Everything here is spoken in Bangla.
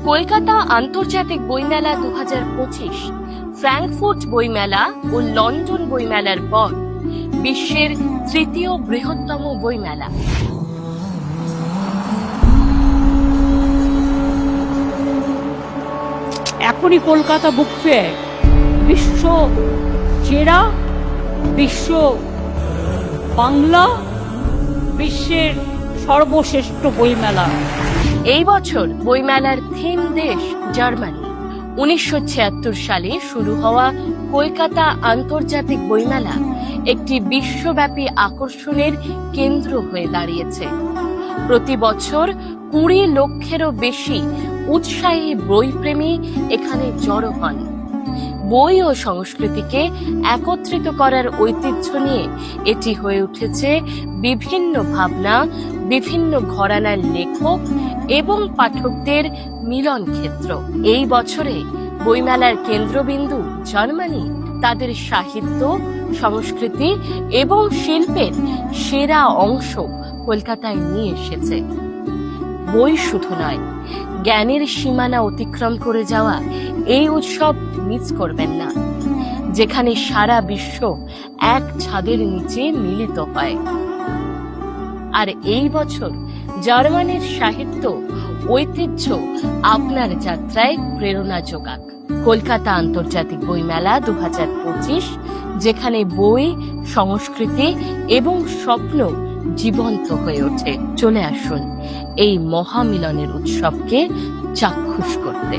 কলকাতা আন্তর্জাতিক বইমেলা 2025, ফ্র্যাঙ্কফুর্ট বইমেলা ও লন্ডন বইমেলার পর বিশ্বের তৃতীয় বৃহত্তম বইমেলা। এখনই কলকাতা বুক ফেয়ার বিশ্ব সেরা, বিশ্ব বাংলা, বিশ্বের সর্বশ্রেষ্ঠ বইমেলা। এই বছর বইমেলার থিম দেশ জার্মানি। 1976 সালে শুরু হওয়া কলকাতা আন্তর্জাতিক বইমেলা একটি বিশ্বব্যাপী আকর্ষণের কেন্দ্র হয়ে দাঁড়িয়েছে। প্রতি বছর 20 লক্ষেরও বেশি উৎসাহী বইপ্রেমী এখানে জড়ো হন। বই ও সংস্কৃতিকে একত্রিত করার ঐতিহ্য নিয়ে এটি হয়ে উঠেছে বিভিন্ন ভাবনা, বিভিন্ন ঘরানার লেখক এবং পাঠকদের মিলন ক্ষেত্র। এই বছরে বইমেলার কেন্দ্রবিন্দু জার্মানি তাদের সাহিত্য, সংস্কৃতি এবং শিল্পের সেরা অংশ কলকাতায় নিয়ে এসেছে। বই শুধু নয়, জ্ঞানের সীমানা অতিক্রম করে যাওয়া এই উৎসব মিস করবেন না, যেখানে সারা বিশ্ব এক ছাদের নিচে মিলিত হয়। আর এই বছর জার্মানির সাহিত্য ঐতিহ্য আপনার যাত্রায় প্রেরণা যোগাক। কলকাতা আন্তর্জাতিক বইমেলা 2025, যেখানে বই, সংস্কৃতি এবং স্বপ্ন জীবন্ত হয়ে ওঠে। চলে আসুন এই মহামিলনের উৎসবকে চাক্ষুষ করতে।